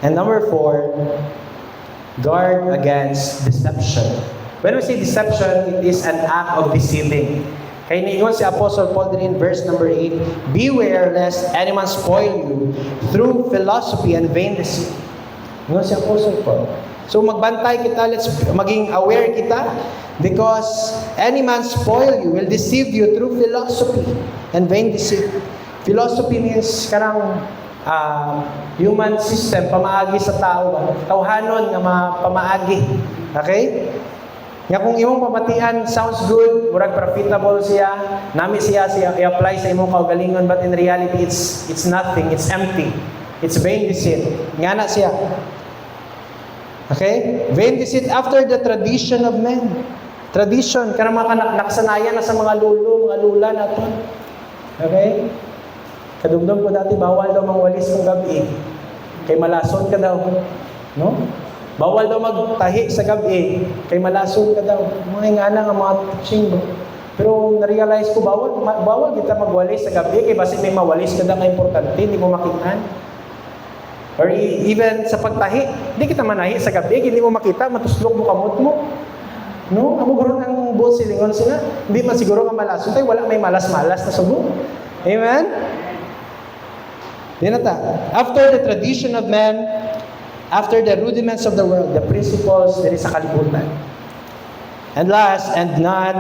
And number 4, guard against deception. When we say deception, it is an act of deceiving. Kaya niingon si Apostle Paul din in verse number 8, beware lest anyone spoil you through philosophy and vain deceit. Niingon si Apostle Paul. So magbantay kita, let's maging aware kita, because any man spoil you, will deceive you through philosophy and vain deceit. Philosophy means karang human system, pamaagi sa tao ba? Tawhanon nga pamaagi. Okay? Nga kung imong pamatian sounds good, murag profitable siya, nami siya i-apply sa imong kaugalingon, but in reality it's nothing, it's empty. It's vain deceit. Nga na siya. Okay? Vain deceit after the tradition of men. Tradition, karang mga nakasanayan na sa mga lulo, mga lula nato. Okay? Kadumdum ko dati, bawal daw mangwalis kung gabi. Kay malason ka daw. No? Bawal daw magtahi sa gabi. Kay malason ka daw. Mga nga na nga mga teaching. Pero na-realize ko, bawal kita magwalis sa gabi. Kay basi may mawalis ka daw nga importante, hindi mo makitaan. Or even sa pagtahi, hindi kita manahi sa gabi, hindi mo makita, matuslok mo kamot mo. No? Amo guro ng buot silingon sila. Hindi man siguro nga malason tayo, wala may malas-malas na subo. Amen? Dinata. After the tradition of men, after the rudiments of the world, the principles there is sa kalibutan. And last, and not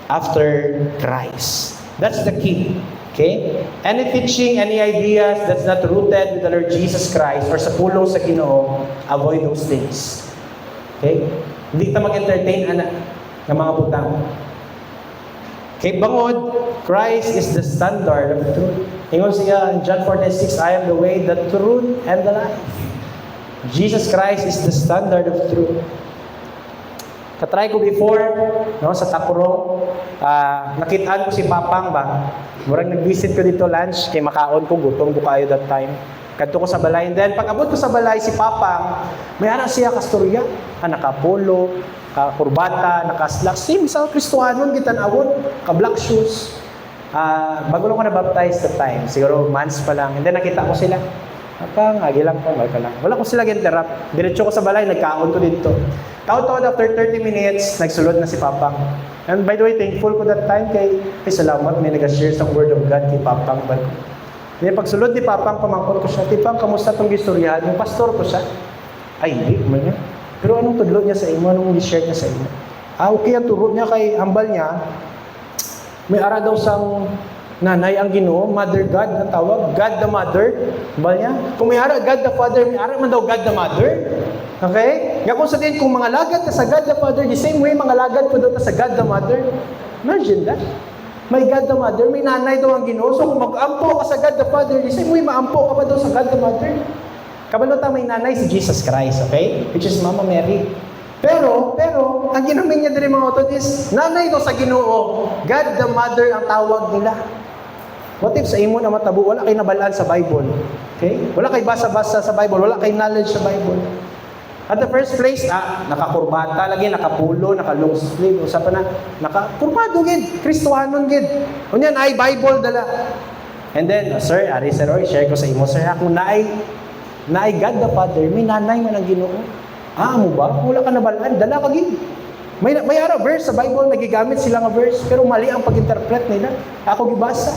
after Christ. That's the key. Okay? Any teaching, any ideas that's not rooted with the Lord Jesus Christ or sa pulong sa Ginoo, avoid those things. Okay? Hindi ka mag-entertain, anak, ng mga butang. Okay, bangod, Christ is the standard of truth. Ingon siya in John 14:6, I am the way, the truth, and the life. Jesus Christ is the standard of truth. Katry ko before, no, sa Takurong, nakitaan ko si Papang ba? Murang nag-visit ko dito lunch, kay makaon ko, gutom ko kayo that time. Kadto ko sa balay. And then, pag abot ko sa balay, si Papang, may anak siya kasturya, nakapolo, kurbata, nakaslacks. Same, sa Kristohanon, gitanawon, ka-black shoes. Bago lang ko na-baptize that time, siguro months pa lang. And then, nakita ko sila. Papang, agi lang po, ka lang. Wala ko sila ginterrupt. Diretso ko sa balay, nagkaon ko dito. Taon-taon after 30 minutes, nagsulod na si Papang. And by the way, thankful ko that time kay salamat, may nag-share sa word of God kay Papang. Then pagsulod ni Papang, pamangkot ko siya, Tipang, kamusta itong gistoryahan? Yung pastor ko siya. Ay, hindi, man niya. Pero anong tudlo niya sa imo? Anong i-share niya sa imo? Okay, ang turo niya kay ambal niya, may ara daw sang nanay ang Ginoo, Mother God na tawag, God the Mother. Ambal niya, kung may ara God the Father, may ara man daw God the Mother. Okay? Nga kung sabihin, kung mga lagad ka sa God the Father, the same way, mga lagad ko daw sa God the Mother. Imagine that. May God the Mother, may nanay daw ang Ginoo. So kung mag-ampo ka sa God the Father, the same way, maampo ka pa daw sa God the Mother. Kabalota may nanay si Jesus Christ, okay? Which is Mama Mary. Pero, ang ginamin niya din mga author is, nanay daw sa Ginoo. God the Mother ang tawag nila. What if sa imo na matabo, wala kay nabalaan sa Bible? Okay? Wala kay basa-basa sa Bible, wala kay knowledge sa Bible. At the first place, nakakurbata lagi, nakapulo, naka-long sleeve, usapan na, nakakurbado gid, Kristohanon gid. Unyan ay Bible dala. And then, sir, share ko sa imo, sir, ako naay God the Father, may nanay man ang Ginoo. Mo ba? Wala ka nabalaan, dala ka gid. May ara verse sa Bible, nagigamit sila nga verse, pero mali ang pag-interpret nila. Ako gibasa.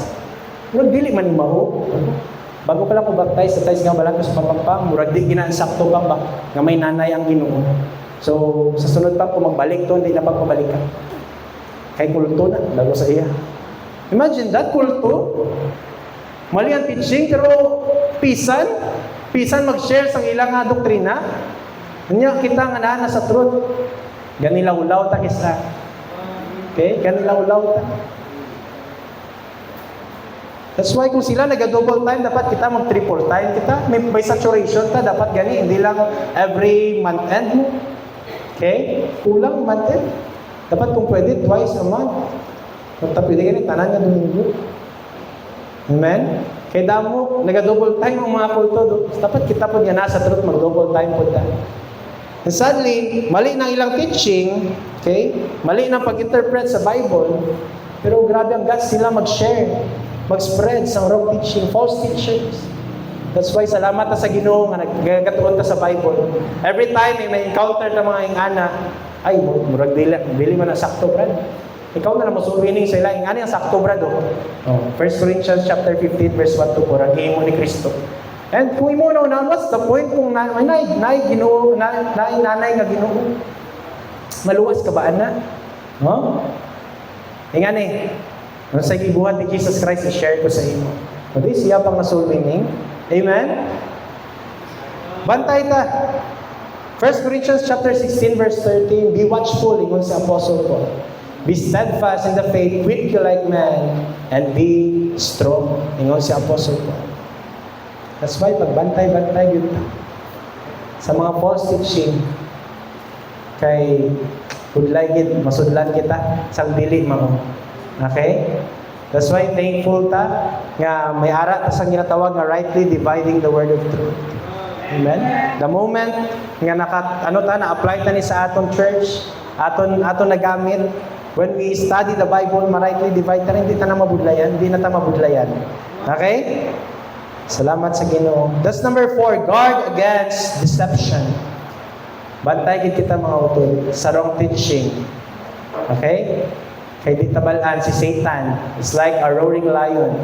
Nung dili man maho. Bago pa lang ko baptize, nga balang ko sa Pampang, murag di ginaansakto pa ba, nga may nanay ang Ginoo. So, sa sunod pa, kung magbalik to, hindi na pagpabalikan. Kay kulto na, bago sa iya. Imagine that, kulto. Mali ang teaching, pero pisan mag-share sa ilang doktrina. Kanya kita nga na sa truth. Ganilaw-law ta kisa. Okay? Ganilaw-law ta. That's why kung sila nag-double time, dapat kita mag-triple time. Kita, may saturation ta, dapat gani. Hindi lang every month end mo. Okay? Kulang month end. Dapat kung pwede, twice a month. Magtapos ganit tanan nga Domingo. Amen? Kay damo naga-double time ang mga kulto do. Dapat kita pud nga nasa truth mag-double time pud ta. And sadly, mali ng ilang teaching, okay? Mali ng pag-interpret sa Bible, pero grabe ang guts sila mag-share, mag-spread sa wrong teaching, false teachings. That's why salamat ta sa Ginoo nga nagagatuon ta sa Bible. Every time may encounter ta mga ingana, ay murag dili man ang sakto brad. Ikaw na masuwining sa ila ingani ang sakto brad. 1 Corinthians chapter 15 verse 1 to 4 ang gihimo ni Kristo. And kung imo na what's the point kung nanay Ginoo nanay nga Ginoo? Maluwas ka ba ana? No? Ingani. Ano sa gibuhat ni Jesus Christ i-share ko sa imo. Pwede siya pang masuwining. Amen? Bantay ta. 1 Corinthians chapter 16 verse 13, be watchful, ingon sa Apostle Paul. Be steadfast in the faith, quick like man, and be strong, ingon si Apostle Paul. That's why pagbantay-bantay yun sa mga false teaching kay hudlay gid masudlan kita sang dili mao. Okay? That's why thankful ta nga may ara ta sang ginatawag nga rightly dividing the word of truth. Amen. The moment nga na-apply ta ni sa aton church, aton nagamit when we study the Bible, ma-rightly divide ta rin, hindi na mabudlayan. Okay? Salamat sa Ginoo. That's number 4, guard against deception. Bantay gid kita mga utol sa wrong teaching. Okay? Kay di tabalaan si Satan is like a roaring lion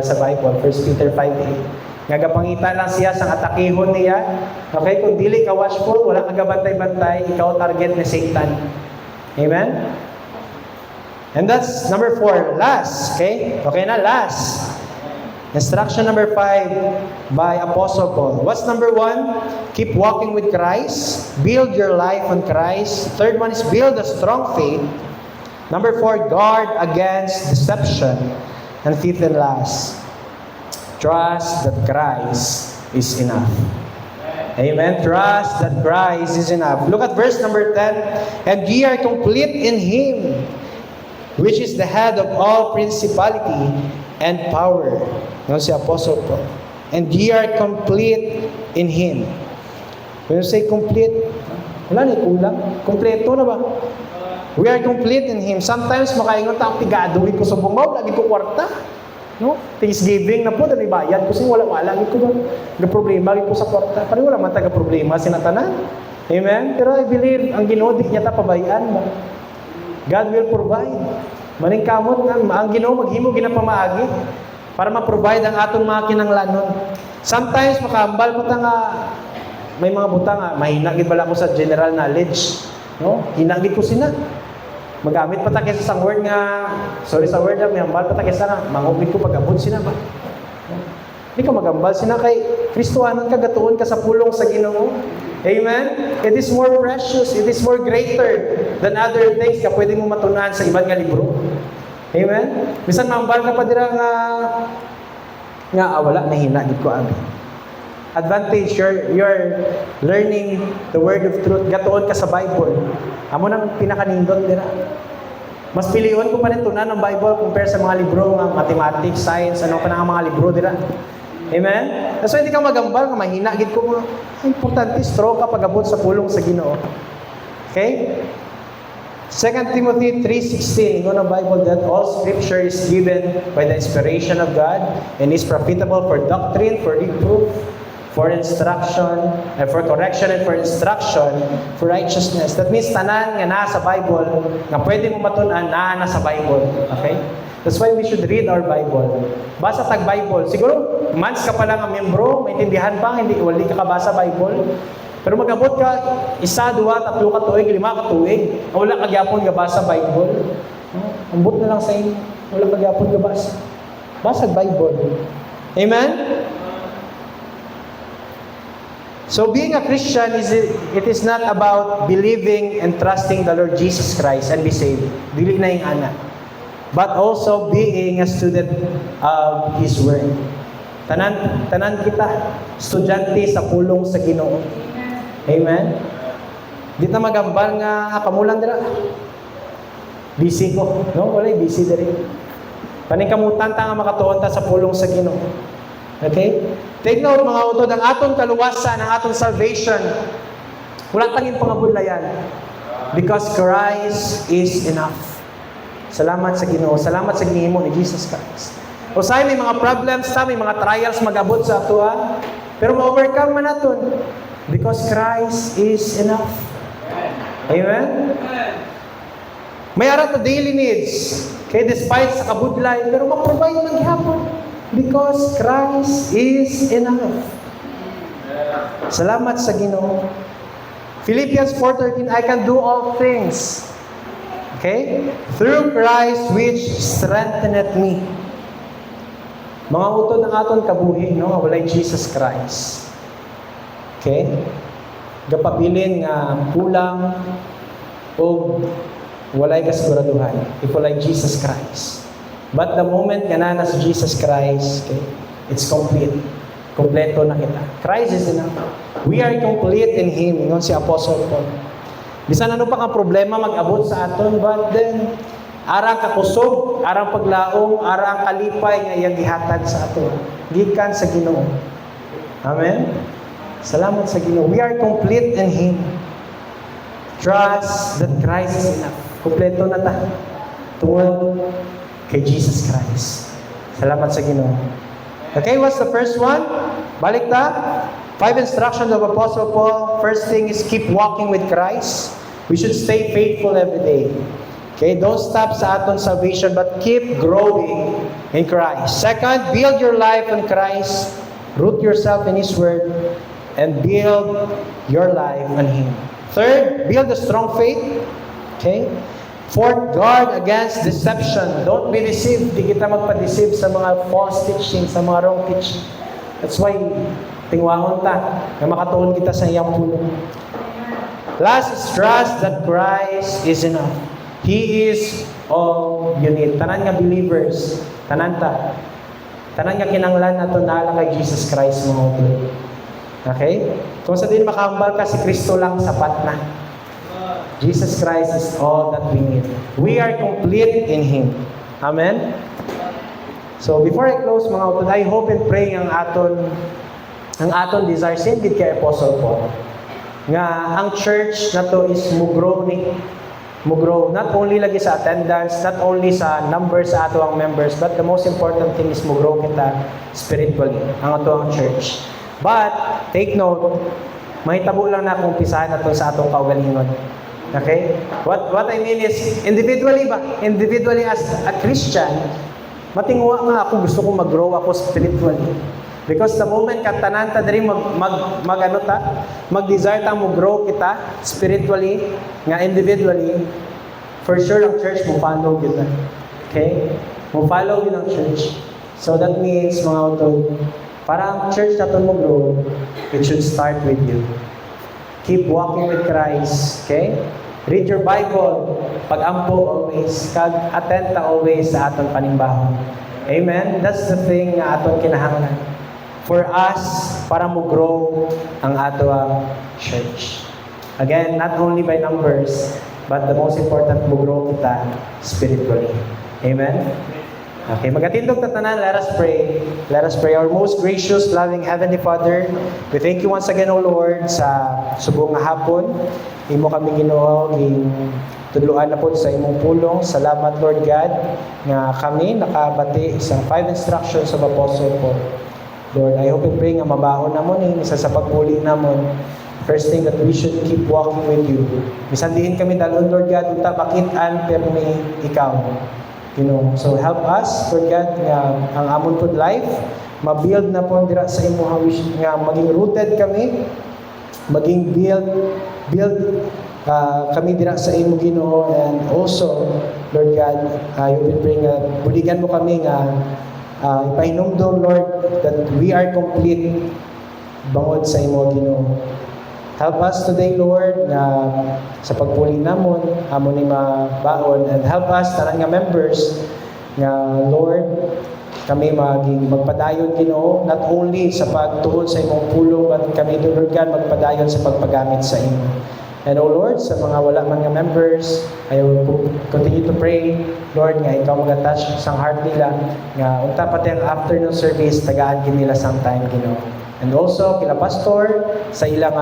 sa Bible, 1 Peter 5:8. Nga gapangita lang siya sang atakihon niya. Okay, kung dili ka watchful, wala ka gabantay-bantay, ikaw target ni Satan. Amen? And that's number 4, last. Okay? Okay na, last. Instruction number 5 by Apostle Paul. What's number 1? Keep walking with Christ. Build your life on Christ. Third one is build a strong faith. Number 4, guard against deception. And fifth and last, trust that Christ is enough. Amen. Trust that Christ is enough. Look at verse number 10. And ye are complete in Him, which is the head of all principality and power. Yan si Apostle Paul. And ye are complete in Him. When you say complete, wala na kulang. Kompleto na ba? We are complete in Him. Sometimes makaingon ta, pigado ko sa bumaw, lagi ko kwarta. No? Thanksgiving na po, dali bayad kasi wala lagi ko ba? Problema lagi ko sa kwarta. Parang wala man taga problema sinatanan. Amen? Pero I believe ang Ginoo di niya ta pabayaan ba? God will provide. Maning kamot nga ang Ginoo maghimo ginapamaagi para ma-provide ang aton mga kinahanglanon. Sometimes makahambal ko ta nga may mga butang nga mahina gid bala ko sa general knowledge. No? Hinagid ko sina. Magamit pa ta kaysa sa word nga, sorry sa word nga, may hambal pa ta kaysa nga, mangubig ko pag-abot sina ba? Hindi ka magambal sina kay Kristohanon ka, gatuon ka sa pulong sa Ginoo. Amen? It is more precious, it is more greater than other things ka pwede mo matunan sa ibang nga libro. Amen? Bisan mambal ka pa dira nga wala, nahinagid ko abi. Advantage, you're learning the word of truth. Gatuon ka sa Bible. Amo nang pinakanindot dira. Mas pilion ko pa rin tunan ng Bible compare sa mga libro ng mathematics, science, ano pa nga mga libro dira. Amen? So hindi ka magambal nga mahina gid ko mo. Importante strong ka pag-abot sa pulong sa Ginoo. Okay? 2 Timothy 3:16, in the Bible that all scripture is given by the inspiration of God and is profitable for doctrine, for reproof, for instruction, and for correction, and for instruction, for righteousness. That means tanan nga naa sa Bible, nga pwede mo matunan, naa na sa Bible. Okay? That's why we should read our Bible. Basa tag Bible. Siguro, months ka pa lang ang membro, maintindihan pa, hindi ka kabasa Bible. Pero mag-abot ka, 1, 2, 3 ka tuig, 5 ka tuig, wala ka gyapon nga basa Bible. Ambot na lang sa inyo, wala ka gyapon nga basa. Basa Bible. Amen? So being a Christian, it is not about believing and trusting the Lord Jesus Christ and be saved. Dili na yung ana. But also being a student of His Word. Tanan kita, estudyante sa pulong sa Ginoo. Amen? Di ta magambal nga kamulan dira. Busy ko, no? Wala busy diri. Paningkamutan ta nga makatuon ta sa pulong sa Ginoo. Okay? Take note mga utod, ang atong kaluwasan, ang atong salvation, wala tanging pangabudlayan. Because Christ is enough. Salamat sa Ginoo. Salamat sa ginhimo ni Jesus Christ. Usay may mga problems ta, may mga trials mag-abot sa ato ha. Pero ma-overcome man naton because Christ is enough. Amen? May ara to daily needs. Okay, despite sa kabudlay, pero ma-provide man gihapon because Christ is enough. Salamat sa Ginoo. Philippians 4:13, I can do all things. Okay? Through Christ which strengtheneth me. Mga utod ng aton kabuhi, no? Walay Jesus Christ. Okay? Gapabilin nga kulang o walay kasiguraduhan. If walay Jesus Christ. But the moment nga na si Jesus Christ, okay, it's complete. Kompleto na kita. Christ is enough. We are complete in Him. Ingon si Apostle Paul. Bisan ano pa ang problema mag-abot sa aton, but then arang kakusog, arang paglaong, arang kalipay nga iyang gihatag sa ato. Gikan sa Ginoo. Amen? Salamat sa Ginoo. We are complete in Him. Trust that Christ is enough. Kompleto na ta. Tungod kay Jesus Christ. Salamat sa Ginoo. Okay, what's the first one? Balik ta. 5 instructions of Apostle Paul. First thing is keep walking with Christ. We should stay faithful every day. Okay, don't stop sa aton salvation but keep growing in Christ. Second, build your life in Christ. Root yourself in His Word and build your life on Him. Third, build a strong faith. Okay? Fourth, guard against deception. Don't be deceived. Di kita magpa-deceive sa mga false teaching, sa mga wrong teaching. That's why tingwahon ta na makatuon kita sa iyang pulong. Last is trust that Christ is enough. He is all you need. Tanan nga believers, tanan ta. Tanan nga kinanglan nato naala kay Jesus Christ mga utod. Okay? Kung sa din makahambal ka, si Kristo lang sapat na. Jesus Christ is all that we need. We are complete in Him. Amen? So, before I close mga utod, I hope and pray ang aton desire, same gid kay Apostle Paul. Nga, ang church na to is mugro, not only lagi sa attendance, not only sa numbers sa ato ang members, but the most important thing is mugro kita spiritually, ang ato ang church. But, take note, mahitabo lang na kung pisahan na to sa atong kaugalingon. Okay? What I mean is, individually as a Christian, matingwa nga ako, gusto kong mag-grow ako spiritually. Because the moment katanan ta diri mag-desire ta mo grow kita spiritually nga individually, for sure ang church mo follow kita. Okay? Mo follow din ang church. So that means mga utod, para ang church naton mo grow, it should start with you. Keep walking with Christ, okay? Read your Bible, pag-ampo always, attend ta always sa aton panimbahon. Amen? That's the thing nga aton kinahanglan. For us, para mo grow ang ato church. Again, not only by numbers, but the most important, mo grow kita spiritually. Amen? Okay, magatindog tatanan, let us pray. Let us pray. Our most gracious, loving Heavenly Father, we thank you once again, O Lord, sa subong nga hapon. Imo kami Ginoo, tudluan na po sa imong pulong. Salamat, Lord God, nga kami nakabati sa 5 instructions of Apostle Paul. Lord, I hope and pray nga mabahon namon isa sa pagpuli namon. First thing that we should keep walking with you. Bisan diin kami dalon, Lord God, unta bakit-an pero may ikaw. You know, so help us, Lord God, nga ang amon pod life ma-build na po dira sa imo wish nga maging rooted kami, maging build kami dira sa imo Ginoo, and also Lord God, I will pray nga buligan mo kami nga ipahinumdom, Lord, that we are complete bangod sa imo Ginoo. Help us today, Lord, na sa pagpuli namon, amon ni mabaon, and help us tanan nga members nga Lord, kami magpadayon Ginoo, not only sa pagtuon sa imong pulong, but kami Lord God magpadayon sa pagpagamit sa imo. And O Lord, sa mga wala man nga members, I will continue to pray, Lord, nga ikaw mag-attach sa heart nila, nga unta pati ang afternoon service, tagaan kin nila sometime, Ginoo. And also, kila pastor, sa ilang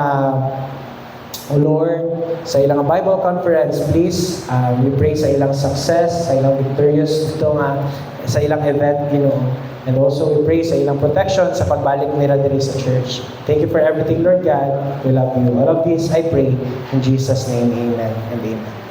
O Lord, sa ilang Bible conference, please, we pray sa ilang success, sa ilang victorious ito nga, sa ilang event, Ginoo. And also, we pray sa ilang protection sa pagbalik nila diri sa church. Thank you for everything, Lord God. We love you. All of this, I pray in Jesus' name, amen and amen.